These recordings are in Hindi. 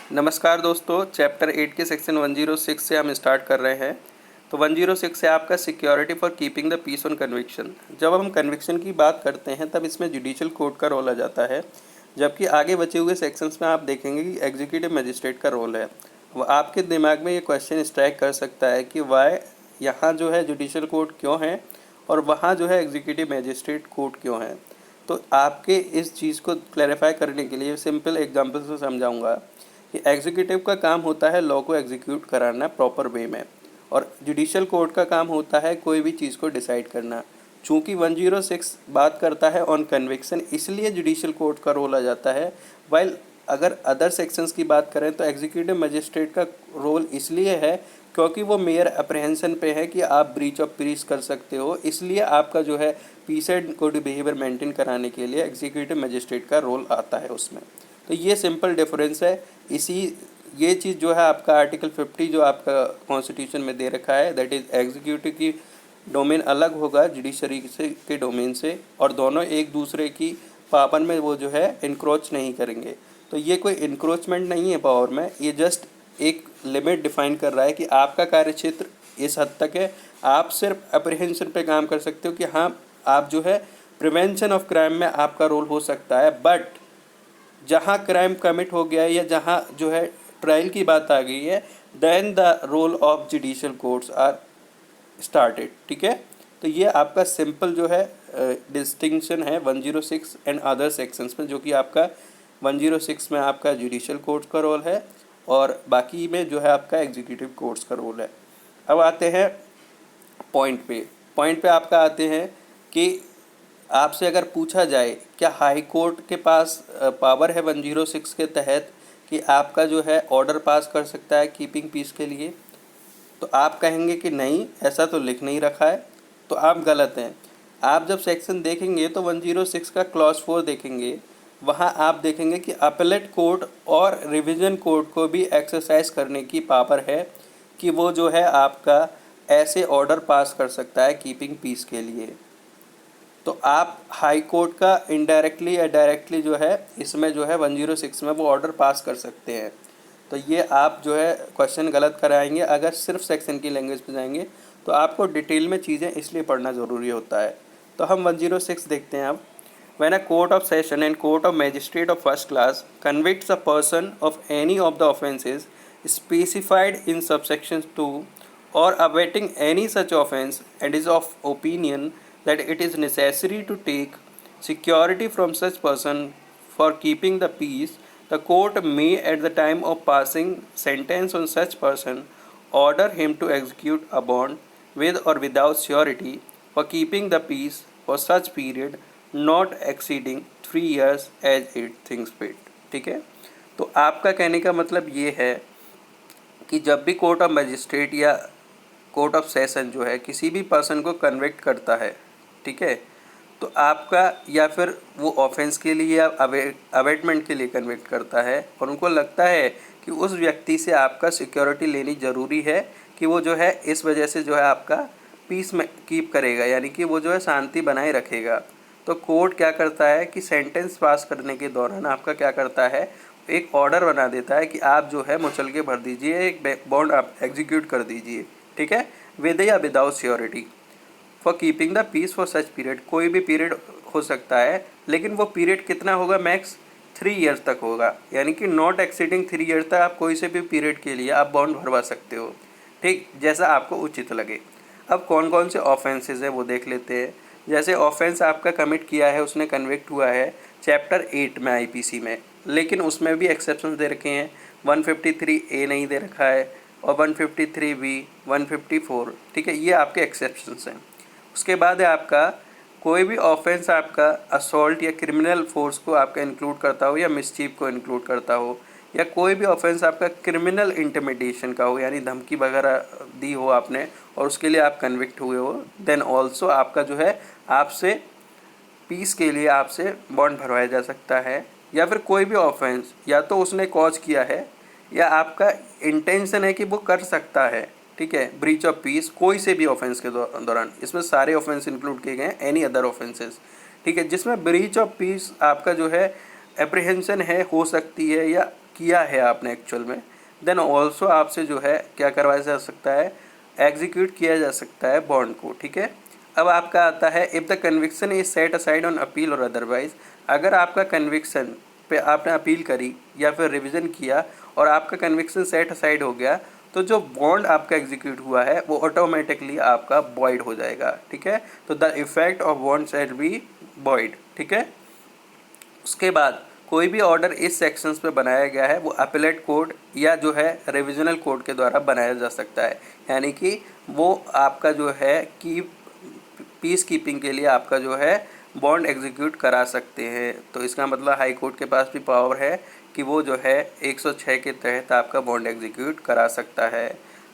नमस्कार दोस्तों, चैप्टर 8 के सेक्शन 106 से हम स्टार्ट कर रहे हैं। तो 106 है आपका security for keeping the peace on conviction. जब हम कन्विक्शन की बात करते हैं तब इसमें जुडिशियल कोर्ट का रोल आ जाता है, जबकि आगे बचे हुए सेक्शंस में आप देखेंगे कि एग्जीक्यूटिव मजिस्ट्रेट का रोल है। वो आपके दिमाग में ये क्वेश्चन स्ट्राइक कर सकता है कि वाई यहाँ जो है जुडिशियल कोर्ट क्यों है और वहाँ जो है एग्जीक्यूटिव मजिस्ट्रेट कोर्ट क्यों है। तो आपके इस चीज़ को क्लैरिफाई करने के लिए सिंपल एग्जाम्पल से समझाऊंगा कि एग्जीक्यूटिव का काम होता है लॉ को एग्जीक्यूट कराना प्रॉपर वे में, और जुडिशियल कोर्ट का काम होता है कोई भी चीज़ को डिसाइड करना। चूँकि 106 बात करता है ऑन कन्विक्शन, इसलिए जुडिशियल कोर्ट का रोल आ जाता है। वाइल अगर अदर सेक्शंस की बात करें तो एग्जीक्यूटिव मजिस्ट्रेट का रोल इसलिए है क्योंकि वो मेयर अप्रहेंशन पे है कि आप ब्रीच ऑफ पीस कर सकते हो, इसलिए आपका जो है peace and good behaviour maintain कराने के लिए एग्जीक्यूटिव मजिस्ट्रेट का रोल आता है उसमें। तो ये सिंपल डिफरेंस है। इसी ये चीज़ जो है आपका आर्टिकल 50 जो आपका कॉन्स्टिट्यूशन में दे रखा है, दैट इज़ एग्जीक्यूटिव की डोमेन अलग होगा जुडिशरी से के डोमेन से, और दोनों एक दूसरे की पावर में वो जो है इंक्रोच नहीं करेंगे। तो ये कोई इंक्रोचमेंट नहीं है पावर में, ये जस्ट एक लिमिट डिफाइन कर रहा है कि आपका कार्य क्षेत्र इस हद तक है। आप सिर्फ अप्रीहेंशन पे काम कर सकते हो कि हाँ आप जो है प्रिवेंशन ऑफ क्राइम में आपका रोल हो सकता है, बट जहाँ क्राइम कमिट हो गया है या जहाँ जो है ट्रायल की बात आ गई है, then the role of judicial courts are started. ठीक है, तो ये आपका सिंपल जो है डिस्टिंक्शन है 106 एंड अदर सेक्शंस में, जो कि आपका 106 में आपका जुडिशियल कोर्ट्स का रोल है और बाकी में जो है आपका एग्जीक्यूटिव कोर्ट्स का रोल है। अब आते हैं पॉइंट पे आपका आते हैं कि आपसे अगर पूछा जाए क्या हाई कोर्ट के पास पावर है 106 के तहत कि आपका जो है ऑर्डर पास कर सकता है कीपिंग पीस के लिए, तो आप कहेंगे कि नहीं, ऐसा तो लिख नहीं रखा है। तो आप गलत हैं। आप जब सेक्शन देखेंगे तो 106 का क्लॉज 4 देखेंगे, वहाँ आप देखेंगे कि अपीलेट कोर्ट और रिवीजन कोर्ट को भी एक्सरसाइज करने की पावर है कि वो जो है आपका ऐसे ऑर्डर पास कर सकता है कीपिंग पीस के लिए। तो आप हाई कोर्ट का इनडायरेक्टली या डायरेक्टली जो है इसमें जो है 106 में वो ऑर्डर पास कर सकते हैं। तो ये आप जो है क्वेश्चन गलत कराएंगे अगर सिर्फ सेक्शन की लैंग्वेज पे जाएंगे। तो आपको डिटेल में चीज़ें इसलिए पढ़ना ज़रूरी होता है। तो हम 106 देखते हैं अब। When a court of session and court of magistrate of first class convicts a person of any of the offences specified in subsection 2 or awaiting any such offence and is of opinion that it is necessary to take security from such person for keeping the peace, the court may at the time of passing sentence on such person order him to execute a bond with or without surety for keeping the peace for such period not exceeding 3 years as it thinks fit। ठीक है, तो आपका कहने का मतलब ये है कि जब भी कोर्ट ऑफ मजिस्ट्रेट या कोर्ट ऑफ सेशन जो है किसी भी पर्सन को कन्विक्ट करता है, ठीक है, तो आपका या फिर वो ऑफेंस के लिए या अवेटमेंट के लिए कन्विक्ट करता है और उनको लगता है कि उस व्यक्ति से आपका सिक्योरिटी लेनी ज़रूरी है कि वो जो है इस वजह से जो है आपका पीस में कीप करेगा, यानी कि वो जो है शांति बनाए रखेगा। तो कोर्ट क्या करता है कि सेंटेंस पास करने के दौरान आपका क्या करता है, एक ऑर्डर बना देता है कि आप जो है मुचल के भर दीजिए, एक बॉन्ड आप एग्जीक्यूट कर दीजिए। ठीक है, with or without surety for keeping the peace for such period. कोई भी पीरियड हो सकता है, लेकिन वो पीरियड कितना होगा, मैक्स 3 ईयर्स तक होगा, यानी कि नॉट एक्सीडिंग 3 ईयर्स तक आप कोई से भी पीरियड के लिए आप बॉन्ड भरवा सकते हो, ठीक, जैसा आपको उचित लगे। अब कौन कौन से ऑफेंसेस है वो देख लेते हैं। जैसे ऑफेंस आपका कमिट किया है, उसने कन्विक्ट हुआ है चैप्टर 8 में आईपीसी में, लेकिन उसमें भी एक्सेप्शन दे रखे हैं। 153A नहीं दे रखा है और 153B, 154, ठीक है, ये आपके एक्सेप्शंस हैं। उसके बाद है आपका कोई भी ऑफेंस आपका असॉल्ट या क्रिमिनल फोर्स को आपका इंक्लूड करता हो या मिसचीफ को इंक्लूड करता हो, या कोई भी ऑफेंस आपका क्रिमिनल इंटिमिडेशन का हो, यानी धमकी वगैरह दी हो आपने और उसके लिए आप कन्विक्ट हुए हो, देन ऑल्सो आपका जो है आपसे पीस के लिए आपसे बॉन्ड भरवाया जा सकता है। या फिर कोई भी ऑफेंस या तो उसने कॉज किया है या आपका इंटेंशन है कि वो कर सकता है, ठीक है, ब्रीच ऑफ पीस कोई से भी ऑफेंस के दौरान, इसमें सारे ऑफेंस इंक्लूड किए गए हैं, एनी अदर ऑफेंसेस, ठीक है, जिसमें ब्रीच ऑफ पीस आपका जो है एप्रीहेंशन है, हो सकती है या किया है आपने एक्चुअल में, देन ऑल्सो आपसे जो है क्या करवाया जा सकता है, एग्जीक्यूट किया जा सकता है बॉन्ड को। ठीक है, अब आपका आता है if the conviction is set aside on appeal और अदरवाइज, अगर आपका कन्विक्शन पे आपने अपील करी या फिर रिवीजन किया और आपका कन्विक्शन सेट असाइड हो गया, तो जो बॉन्ड आपका एग्जीक्यूट हुआ है वो ऑटोमेटिकली आपका वॉइड हो जाएगा। ठीक है, तो the effect of bond shall be void. ठीक है, उसके बाद कोई भी ऑर्डर इस सेक्शंस पे बनाया गया है वो अपीलेट कोड या जो है रिविजनल कोड के द्वारा बनाया जा सकता है, यानी कि वो आपका जो है कि पीस कीपिंग के लिए आपका जो है बॉन्ड एग्जीक्यूट करा सकते हैं। तो इसका मतलब हाई कोर्ट के पास भी पावर है कि वो जो है 106 के तहत आपका बॉन्ड एग्जीक्यूट करा सकता है।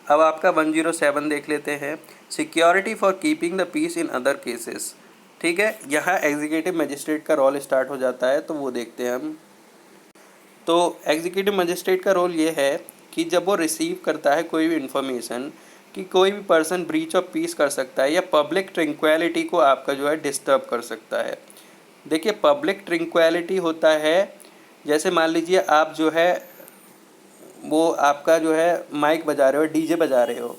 अब आपका 107 देख लेते हैं, security for keeping the peace in other cases. ठीक है, यहाँ एग्जीक्यूटिव मजिस्ट्रेट का रोल स्टार्ट हो जाता है, तो वो देखते हैं हम। तो एग्जीक्यूटिव मजिस्ट्रेट का रोल ये है कि जब वो रिसीव करता है कोई भी इंफॉर्मेशन कि कोई भी पर्सन ब्रीच ऑफ पीस कर सकता है या पब्लिक ट्रैंक्विलिटी को आपका जो है डिस्टर्ब कर सकता है। देखिए, पब्लिक ट्रैंक्विलिटी होता है, जैसे मान लीजिए आप जो है वो आपका जो है माइक बजा रहे हो, डीजे बजा रहे हो,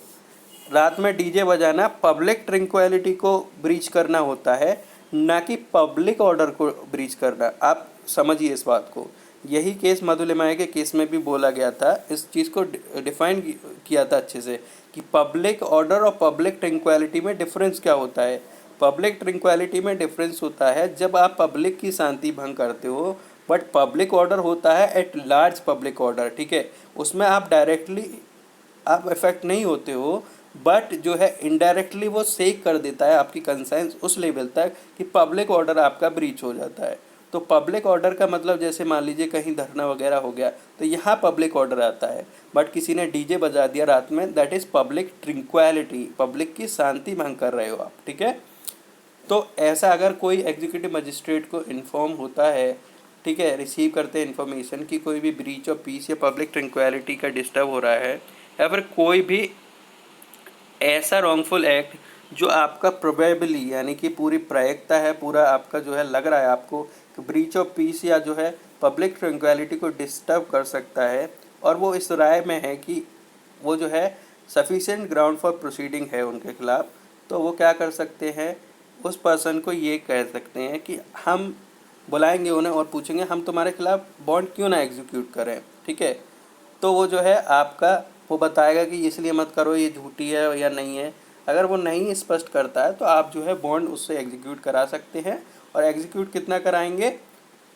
रात में डीजे बजाना पब्लिक ट्रैंक्विलिटी को ब्रीच करना होता है, ना कि पब्लिक ऑर्डर को ब्रीच करना। आप समझिए इस बात को। यही केस मधुलिमाया के केस में भी बोला गया था, इस चीज़ को डिफाइन किया था अच्छे से कि पब्लिक ऑर्डर और पब्लिक ट्रैंक्विलिटी में डिफरेंस क्या होता है। पब्लिक ट्रैंक्विलिटी में डिफरेंस होता है जब आप पब्लिक की शांति भंग करते हो, बट पब्लिक ऑर्डर होता है एट लार्ज पब्लिक ऑर्डर। ठीक है, उसमें आप डायरेक्टली आप इफेक्ट नहीं होते हो, बट जो है इनडायरेक्टली वो सेक कर देता है आपकी कंसाइंस उस लेवल तक कि पब्लिक ऑर्डर आपका ब्रीच हो जाता है। तो पब्लिक ऑर्डर का मतलब जैसे मान लीजिए कहीं धरना वगैरह हो गया तो यहाँ पब्लिक ऑर्डर आता है, बट किसी ने डीजे बजा दिया रात में, that is public tranquillity, public की शांति भंग कर रहे हो आप। ठीक है, तो ऐसा अगर कोई एग्जीक्यूटिव मजिस्ट्रेट को इन्फॉर्म होता है, ठीक है, रिसीव करते हैं इन्फॉर्मेशन कि कोई भी ब्रीच ऑफ पीस या पब्लिक ट्रैंक्विलिटी का डिस्टर्ब हो रहा है, या फिर कोई भी ऐसा रॉन्गफुल एक्ट जो आपका प्रोबेबली यानी कि पूरी प्रायिकता है, पूरा आपका जो है लग रहा है आपको कि ब्रीच ऑफ पीस या जो है पब्लिक ट्रैंक्विलिटी को डिस्टर्ब कर सकता है, और वो इस राय में है कि वो जो है सफिशिएंट ग्राउंड फॉर प्रोसीडिंग है उनके खिलाफ, तो वो क्या कर सकते हैं, उस पर्सन को ये कह सकते हैं कि हम बुलाएंगे उन्हें और पूछेंगे हम तुम्हारे खिलाफ बॉन्ड क्यों ना एग्जीक्यूट करें। ठीक है, तो वो जो है आपका वो बताएगा कि इसलिए मत करो, ये झूठी है या नहीं है। अगर वो नहीं स्पष्ट करता है तो आप जो है बॉन्ड उससे एग्जीक्यूट करा सकते हैं। और एग्जीक्यूट कितना कराएंगे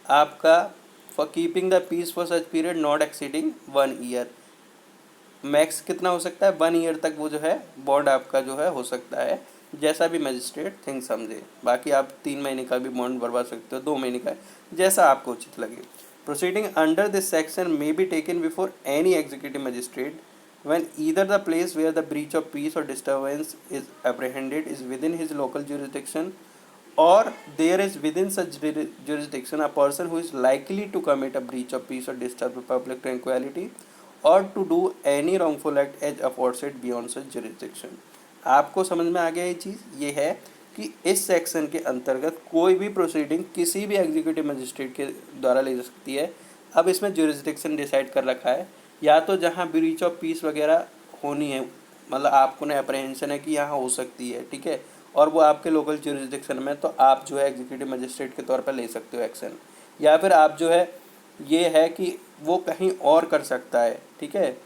आपका, for keeping the peace for such period not exceeding 1 year. Max कितना हो सकता है, 1 ईयर तक वो जो है बॉन्ड आपका जो है हो सकता है, जैसा भी मजिस्ट्रेट थिंक समझे। बाकी आप 3 महीने का भी बॉन्ड भरवा सकते हो, 2 महीने का, जैसा आपको उचित लगे। Proceeding under this section may be taken before any executive magistrate when either the place where the breach of peace or disturbance is apprehended is within his local jurisdiction, or there is within such jurisdiction a person who is likely to commit a breach of peace or disturb public tranquility or to do any wrongful act as aforesaid beyond such jurisdiction। आपको समझ में आ गया ये चीज़, ये है कि इस सेक्शन के अंतर्गत कोई भी प्रोसीडिंग किसी भी एग्जीक्यूटिव मजिस्ट्रेट के द्वारा ले जा सकती है। अब इसमें जुरिस्डिक्शन डिसाइड कर रखा है, या तो जहाँ ब्रीच ऑफ पीस वगैरह होनी है, मतलब आपको ने अप्रहेंशन है कि यहाँ हो सकती है, ठीक है, और वो आपके लोकल जुरिस्डिक्शन में, तो आप जो है एग्जीक्यूटिव मजिस्ट्रेट के तौर पर ले सकते हो एक्शन। या फिर आप जो है ये है कि वो कहीं और कर सकता है, ठीक है,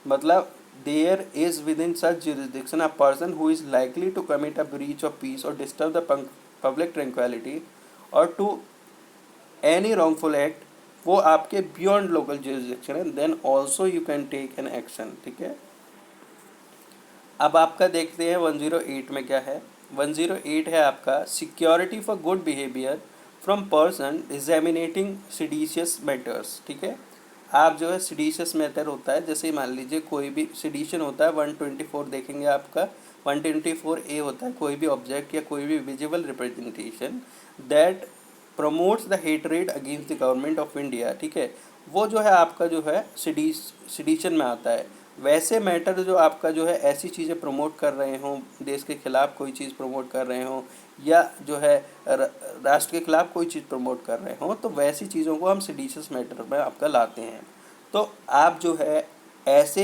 मतलब there is within such jurisdiction a person who is likely to commit a breach of peace और डिस्टर्ब द पब्लिक ट्रैंक्विलिटी और टू एनी रॉन्गफुल एक्ट, वो आपके बियॉन्ड लोकल जुरिस्डिक्शन है, then also you can take an action. ठीक है, अब आपका देखते हैं 108 में क्या है। 108 है आपका security for good behaviour from person examining seditious matters. ठीक है, आप जो है सिडिशियस मैटर होता है, जैसे मान लीजिए कोई भी सिडिशन होता है, 124 देखेंगे आपका, 124A होता है कोई भी ऑब्जेक्ट या कोई भी visible representation that promotes the hatred against the government of India. ठीक है, वो जो है आपका जो है सिडिशन में आता है। वैसे मैटर जो आपका जो है ऐसी चीज़ें प्रमोट कर रहे हों, देश के खिलाफ कोई चीज़ प्रमोट कर रहे हों, या जो है राष्ट्र के खिलाफ कोई चीज़ प्रमोट कर रहे हों, तो वैसी चीज़ों को हम सिडिशियस मैटर में आपका लाते हैं। तो आप जो है ऐसे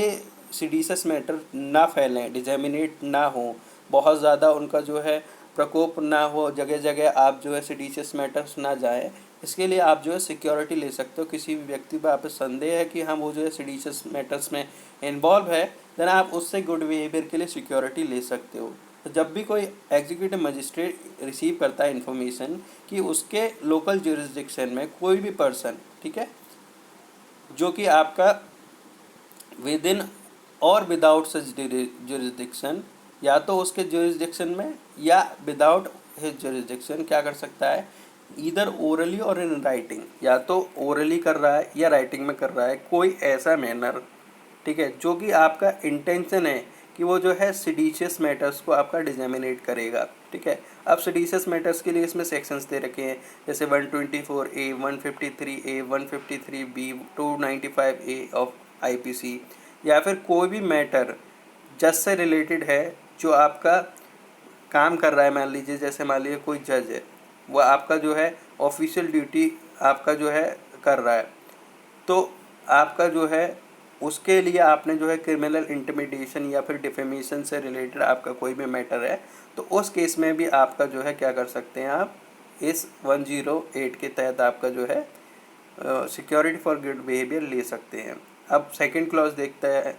सीडिशस मैटर ना फैलें, डिसेमिनेट ना हो, बहुत ज़्यादा उनका जो है प्रकोप ना हो, जगह जगह आप जो है सीडिशस मैटर्स ना जाए, इसके लिए आप जो है सिक्योरिटी ले सकते हो। किसी भी व्यक्ति पर आप संदेह है कि हाँ वो जो है सीडिशस मैटर्स में इन्वॉल्व है, देन आप उससे गुड बिहेवियर के लिए सिक्योरिटी ले सकते हो। तो जब भी कोई एग्जीक्यूटिव मजिस्ट्रेट रिसीव करता है इन्फॉर्मेशन कि उसके लोकल ज्यूरिसडिक्शन में कोई भी पर्सन, ठीक है, जो कि आपका विद इन और विदाउट सच ज्यूरिसडिक्शन, या तो उसके ज्यूरिसडिक्शन में या विदाउट हिज ज्यूरिसडिक्शन क्या कर सकता है, इधर ओरली और इन राइटिंग, या तो ओरली कर रहा है या राइटिंग में कर रहा है, कोई ऐसा मैनर, ठीक है, जो कि आपका इंटेंशन है कि वो जो है सिडिशियस मैटर्स को आपका डिजेमिनेट करेगा, ठीक है। अब सिडिशियस मैटर्स के लिए इसमें सेक्शंस दे रखे हैं, जैसे 124A, 153A, 153B, 295A of IPC, या फिर कोई भी मैटर जज से रिलेटेड है जो आपका काम कर रहा है। मान लीजिए, जैसे मान लीजिए कोई जज है, वो आपका जो है ऑफिशियल ड्यूटी आपका जो है कर रहा है, तो आपका जो है उसके लिए आपने जो है क्रिमिनल इंटिमिडेशन या फिर डिफेमेशन से रिलेटेड आपका कोई भी मैटर है, तो उस केस में भी आपका जो है क्या कर सकते हैं, आप इस 108 के तहत आपका जो है सिक्योरिटी फॉर गुड बिहेवियर ले सकते हैं। अब सेकंड क्लॉज देखते हैं।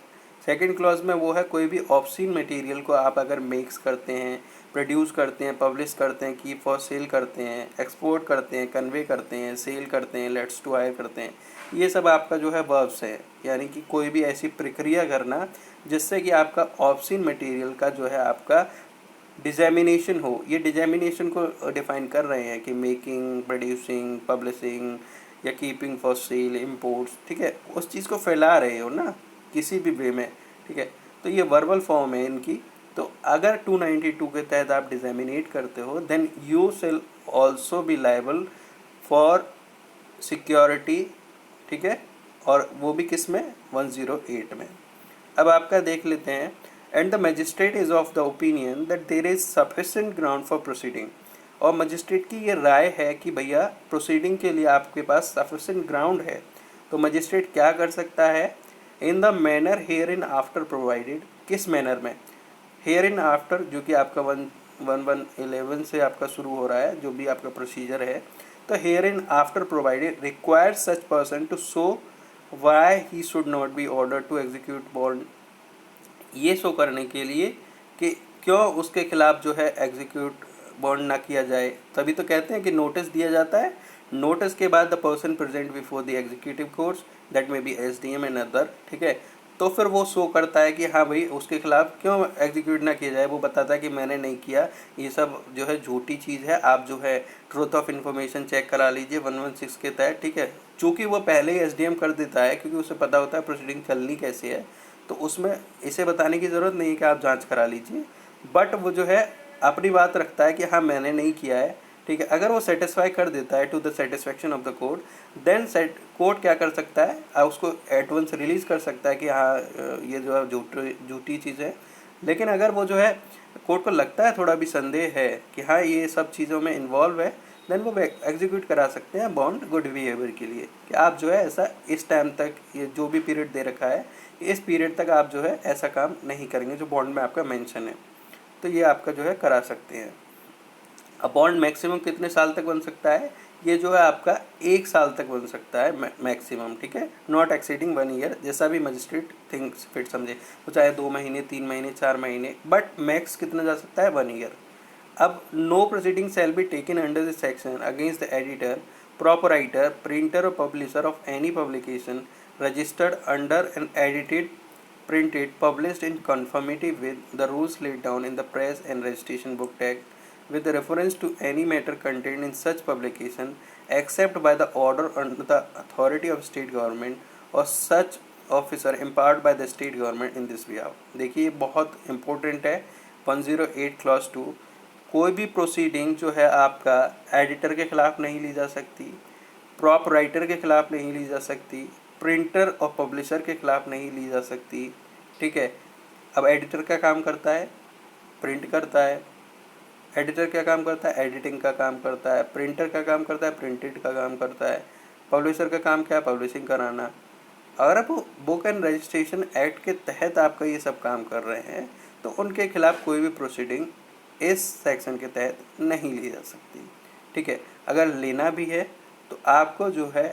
सेकंड क्लॉज में वो है, कोई भी ऑब्सीन मटेरियल को आप अगर मेक्स करते हैं, प्रोड्यूस करते हैं, पब्लिश करते हैं, कीप फॉर सेल करते हैं, एक्सपोर्ट करते हैं, कन्वे करते हैं, सेल करते हैं, लेट्स टू हायर करते हैं, ये सब आपका जो है वर्ब्स है। यानी कि कोई भी ऐसी प्रक्रिया करना जिससे कि आपका ऑब्सीन मटेरियल का जो है आपका डिजेमिनेशन हो। ये डिजेमिनेशन को डिफाइन कर रहे हैं कि मेकिंग, प्रोड्यूसिंग, पब्लिशिंग या कीपिंग फॉर सेल, इम्पोर्ट्स, ठीक है, उस चीज़ को फैला रहे हो ना किसी भी वे में, ठीक है। तो ये वर्बल फॉर्म है इनकी। तो अगर 292 के तहत आप डिजेमिनेट करते हो, then you shall also be liable for security, ठीक है, और वो भी किस में, 108 में। अब आपका देख लेते हैं, and the magistrate is of the opinion that there is sufficient ground for proceeding. और मजिस्ट्रेट की ये राय है कि भैया प्रोसीडिंग के लिए आपके पास सफिशिएंट ग्राउंड है, तो मजिस्ट्रेट क्या कर सकता है, इन the manner hereinafter provided. किस मैनर में, हेयर इन आफ्टर, जो कि आपका 1111 से आपका शुरू हो रहा है, जो भी आपका प्रोसीजर है, तो hereinafter provided require such person to show why he should not be order to execute bond. ये शो करने के लिए कि क्यों उसके खिलाफ जो है एग्जीक्यूट बॉन्ड ना किया जाए। तभी तो कहते हैं कि नोटिस दिया जाता है, नोटिस के बाद the person present before the executive courts that may be SDM and other, ठीक है। तो फिर वो शो करता है कि हाँ भाई उसके खिलाफ क्यों एग्जीक्यूट ना किया जाए। वो बताता है कि मैंने नहीं किया, ये सब जो है झूठी चीज़ है, आप जो है ट्रूथ ऑफ इन्फॉर्मेशन चेक करा लीजिए 116 के तहत, ठीक है। चूँकि वो पहले ही SDM कर देता है, क्योंकि उसे पता होता है प्रोसीडिंग चलनी कैसे है, तो उसमें इसे बताने की ज़रूरत नहीं है कि आप जांच करा लीजिए। बट वो जो है अपनी बात रखता है कि हाँ मैंने नहीं किया है, ठीक है। अगर वो सेटिस्फाई कर देता है to the satisfaction of the court, then court क्या कर सकता है, उसको एट वंस रिलीज़ कर सकता है कि हाँ ये जो है झूठी चीज़ है। लेकिन अगर वो जो है कोर्ट को लगता है थोड़ा भी संदेह है कि हाँ ये सब चीज़ों में इन्वॉल्व है, देन वो एग्जीक्यूट करा सकते हैं बॉन्ड गुड बिहेवियर के लिए, कि आप जो है ऐसा इस टाइम तक, ये जो भी पीरियड दे रखा है, इस पीरियड तक आप जो है ऐसा काम नहीं करेंगे जो बॉन्ड में आपका मेंशन है। तो ये आपका जो है करा सकते हैं। अब बॉन्ड मैक्सिमम कितने साल तक बन सकता है, ये जो है आपका 1 साल तक बन सकता है मैक्सिमम, ठीक है, नॉट एक्सीडिंग 1 ईयर, जैसा भी मजिस्ट्रेट थिंग्स फिट समझे, तो चाहे 2 महीने, 3 महीने, 4 महीने, बट मैक्स कितना जा सकता है, 1 ईयर। अब no proceeding shall be taken under this section against the editor, proprietor, printer or publisher of any publication registered under and edited, printed, published in conformity with the rules laid down in the Press and Registration Book Act, with reference to any matter contained in such publication, except by the order under the authority of state government or such officer empowered by the state government in this behalf। देखिए बहुत important है 108 क्लॉज 2। कोई भी प्रोसीडिंग जो है आपका एडिटर के खिलाफ नहीं ली जा सकती, प्रॉप राइटर के खिलाफ नहीं ली जा सकती, प्रिंटर और पब्लिशर के खिलाफ नहीं ली जा सकती, ठीक है। अब एडिटर का काम करता है, प्रिंट करता है, एडिटर क्या काम करता है, एडिटिंग का काम करता है, प्रिंटर का काम करता है, प्रिंटेड का काम करता है, पब्लिशर का काम क्या है, पब्लिशिंग कराना, अगर आप बुक एंड रजिस्ट्रेशन एक्ट के तहत आपका ये सब काम कर रहे हैं तो उनके खिलाफ कोई भी प्रोसीडिंग इस सेक्शन के तहत नहीं ली जा सकती। ठीक है, अगर लेना भी है तो आपको जो है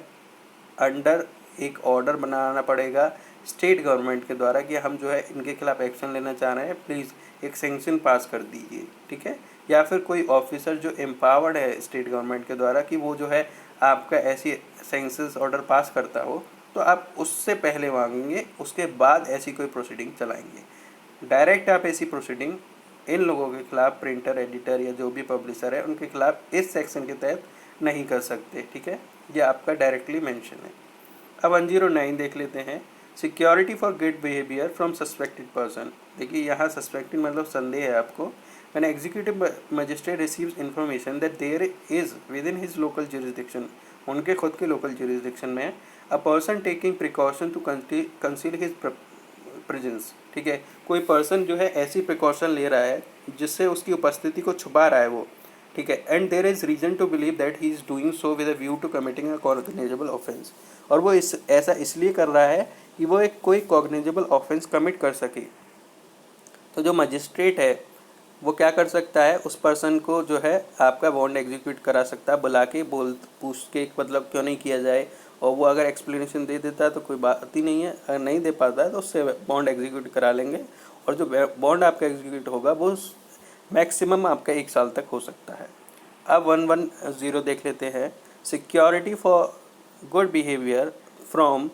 अंडर एक ऑर्डर बनाना पड़ेगा स्टेट गवर्नमेंट के द्वारा कि हम जो है इनके खिलाफ एक्शन लेना चाह रहे हैं, प्लीज़ एक सेंक्शन पास कर दीजिए। ठीक है, या फिर कोई ऑफिसर जो एम्पावर्ड है स्टेट गवर्नमेंट के द्वारा कि वो जो है आपका ऐसी सेंक्शंस ऑर्डर पास करता हो, तो आप उससे पहले मांगेंगे, उसके बाद ऐसी कोई प्रोसीडिंग चलाएंगे। डायरेक्ट आप ऐसी प्रोसीडिंग इन लोगों के खिलाफ, प्रिंटर, एडिटर या जो भी पब्लिशर है उनके खिलाफ इस सेक्शन के तहत नहीं कर सकते। ठीक है, ये आपका डायरेक्टली मेंशन है। अब 109 देख लेते हैं, security for good behaviour from suspected person. देखिए यहाँ सस्पेक्टेड मतलब संदेह है आपको। When executive magistrate receives information that there is within his local jurisdiction, उनके खुद के local jurisdiction में a person taking precaution to conceal his presence। ठीक है, कोई पर्सन जो है ऐसी प्रिकॉशन ले रहा है जिससे उसकी उपस्थिति को छुपा रहा है वो। ठीक है, and there is reason to believe that he is doing so with a view to committing a cognizable offence, और वो ऐसा इसलिए कर रहा है कि वो एक कोई कॉग्निजेबल ऑफेंस कमिट कर सके। तो जो मजिस्ट्रेट है वो क्या कर सकता है, उस पर्सन को जो है आपका बॉन्ड एग्जीक्यूट करा सकता है, बुला के पूछ के मतलब क्यों नहीं किया जाए, और वो अगर एक्सप्लेनेशन दे देता है तो कोई बात ही नहीं है, अगर नहीं दे पाता है तो उससे बॉन्ड एग्जीक्यूट करा लेंगे, और जो बॉन्ड आपका एग्जीक्यूट होगा वो मैक्सिमम आपका 1 साल तक हो सकता है। अब 110 देख लेते हैं, security for good behaviour from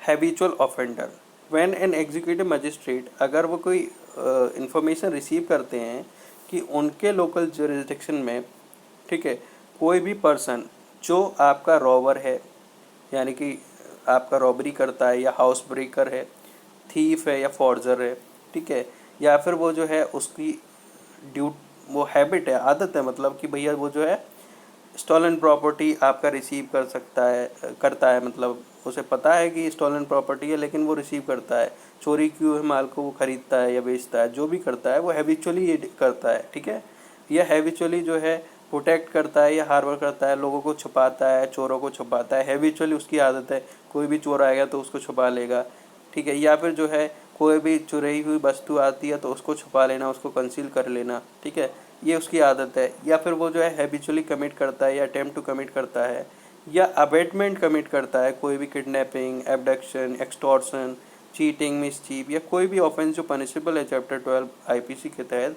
habitual offender. When an executive magistrate, अगर वो कोई इंफॉर्मेशन रिसीव करते हैं कि उनके लोकल जुरिस्डिक्शन में, ठीक है, कोई भी पर्सन जो आपका रॉबर है, यानी कि आपका रॉबरी करता है, या हाउस ब्रेकर है, थीफ है या फॉर्जर है, ठीक है, या फिर वो जो है उसकी वो हैबिट है, आदत है, मतलब कि भैया वो जो है स्टॉलन प्रॉपर्टी आपका रिसीव कर सकता है, करता है, मतलब उसे पता है कि स्टॉलन प्रॉपर्टी है लेकिन वो रिसीव करता है, चोरी क्यों है माल को वो खरीदता है या बेचता है, जो भी करता है वो हैबिचुअली ये करता है। ठीक है, यह हैबिचुअली जो है प्रोटेक्ट करता है या हार्बर करता है, लोगों को छुपाता है, चोरों को छुपाता है, हैबिचुअली उसकी आदत है, कोई भी चोर आएगा तो उसको छुपा लेगा। ठीक है, या फिर जो है कोई भी चुराई हुई वस्तु आती है तो उसको छुपा लेना, उसको कंसील कर लेना। ठीक है, ये उसकी आदत है। या फिर वो जो है हैबिचुअली कमिट करता है या अटेम्प्ट टू कमिट करता है या अबेटमेंट कमिट करता है, कोई भी kidnapping, abduction, extortion, cheating, mischief या कोई भी ऑफेंस जो पनिशेबल है चैप्टर 12 आईपीसी के तहत,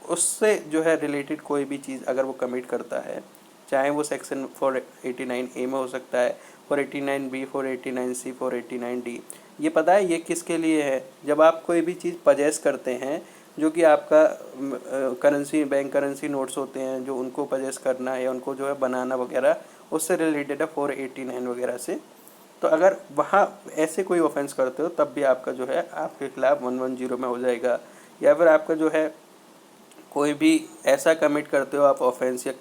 उससे जो है रिलेटेड कोई भी चीज़ अगर वो कमिट करता है, चाहे वो सेक्शन 489A में हो सकता है, 489B, 489C, 489D। ये पता है ये किसके लिए है, जब आप कोई भी चीज़ पजेस करते हैं जो कि आपका करेंसी, बैंक करेंसी नोट्स होते हैं जो उनको पजेस करना या उनको जो है बनाना वगैरह, उससे रिलेटेड है 489 वगैरह से। तो अगर वहाँ ऐसे कोई ऑफेंस करते हो तब भी आपका जो है आपके खिलाफ 110 में हो जाएगा। या फिर आपका जो है कोई भी ऐसा कमिट करते हो आप ऑफेंस, या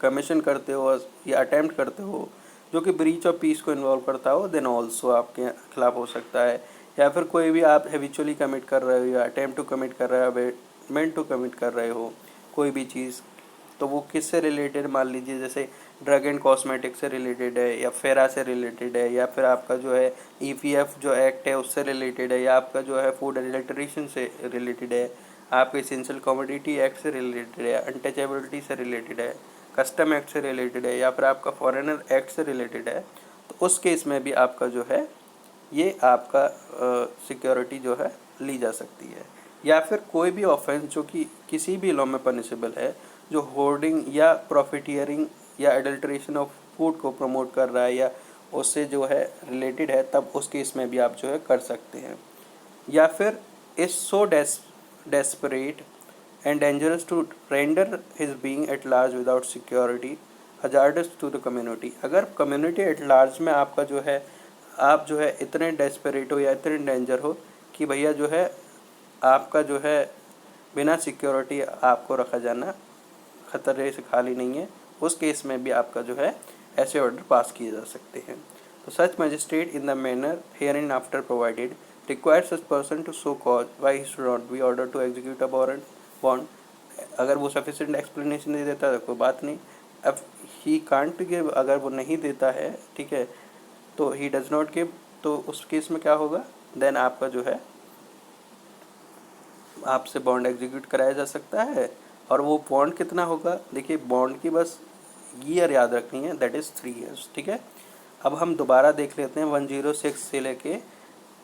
कमीशन करते हो या अटेम्प्ट करते हो जो कि ब्रीच ऑफ पीस को इन्वॉल्व करता हो, देन ऑल्सो आपके खिलाफ हो सकता है। या फिर कोई भी आप हैबिचुअली कमिट कर रहे हो या अटेम्प्ट टू कमिट कर रहे हो, अबेटमेंट टू कमिट कर रहे हो कोई भी चीज़, तो वो किससे रिलेटेड, मान लीजिए जैसे ड्रग एंड कॉस्मेटिक से रिलेटेड है या फेरा से रिलेटेड है, या फिर आपका जो है ईपीएफ जो एक्ट है उससे रिलेटेड है, या आपका जो है फूड एंड इलेक्ट्रिशियन से रिलेटेड है, आपके एसेंशियल कमोडिटी एक्ट से रिलेटेड है, अनटचेबिलिटी से रिलेटेड है, कस्टम एक्ट से रिलेटेड है, या फिर आपका फॉरेनर एक्ट से रिलेटेड है, तो उस केस में भी आपका जो है ये आपका सिक्योरिटी जो है ली जा सकती है। या फिर कोई भी ऑफेंस जो कि किसी भी लॉ में पनिशेबल है, जो होर्डिंग या प्रॉफिटियरिंग या एडल्ट्रेशन ऑफ फूड को प्रमोट कर रहा है या उससे जो है रिलेटेड है, तब उस केस में भी आप जो है कर सकते हैं। या फिर is so desperate and dangerous to render his being at large without security hazardous to the community. अगर कम्युनिटी एट लार्ज में आपका जो है, आप जो है इतने डेस्परेट हो या इतने डेंजर हो कि भैया जो है आपका जो है बिना सिक्योरिटी आपको रखा जाना खतरे से खाली नहीं है, उस केस में भी आपका जो है ऐसे ऑर्डर पास किए जा सकते हैं। तो such magistrate in the manner hereinafter provided require such person to show cause why he should not be order to execute a bond. अगर वो सफिशिएंट एक्सप्लेनेशन नहीं देता तो कोई बात नहीं। अब ही कांट गिव, अगर वो नहीं देता है, ठीक है, तो ही डज नॉट गिव तो उस केस में क्या होगा, देन आपका जो है आपसे बॉन्ड एग्जीक्यूट कराया जा सकता है। और वो बॉन्ड कितना होगा, देखिए बॉन्ड की बस ईयर याद रखनी है, दैट इज़ 3 ईयर्स, ठीक है। अब हम दोबारा देख लेते हैं 106 से लेके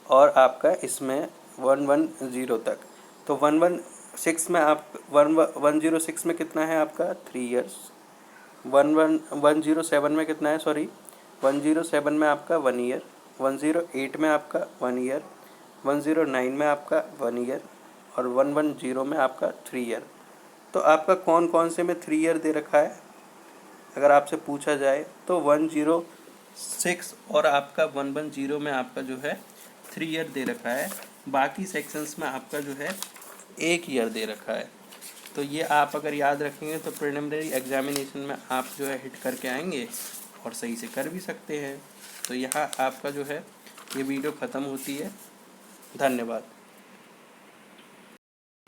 और आपका इसमें 110 तक। तो 116 में आप 106 में कितना है आपका 3 ईयर्स, 107 में कितना है, सॉरी 107 में आपका 1 ईयर, 108 में आपका 1 ईयर, 109 में आपका 1 ईयर और 110 में आपका 3 ईयर। तो आपका कौन कौन से में 3 ईयर दे रखा है अगर आपसे पूछा जाए, तो 106 और आपका 110 में आपका जो है 3 ईयर दे रखा है। बाकी सेक्शंस में आपका जो है 1 ईयर दे रखा है। तो ये आप अगर याद रखेंगे तो प्रिलिमिनरी एग्जामिनेशन में आप जो है हिट करके आएंगे और सही से कर भी सकते हैं। तो यहाँ आपका जो है ये वीडियो ख़त्म होती है। धन्यवाद।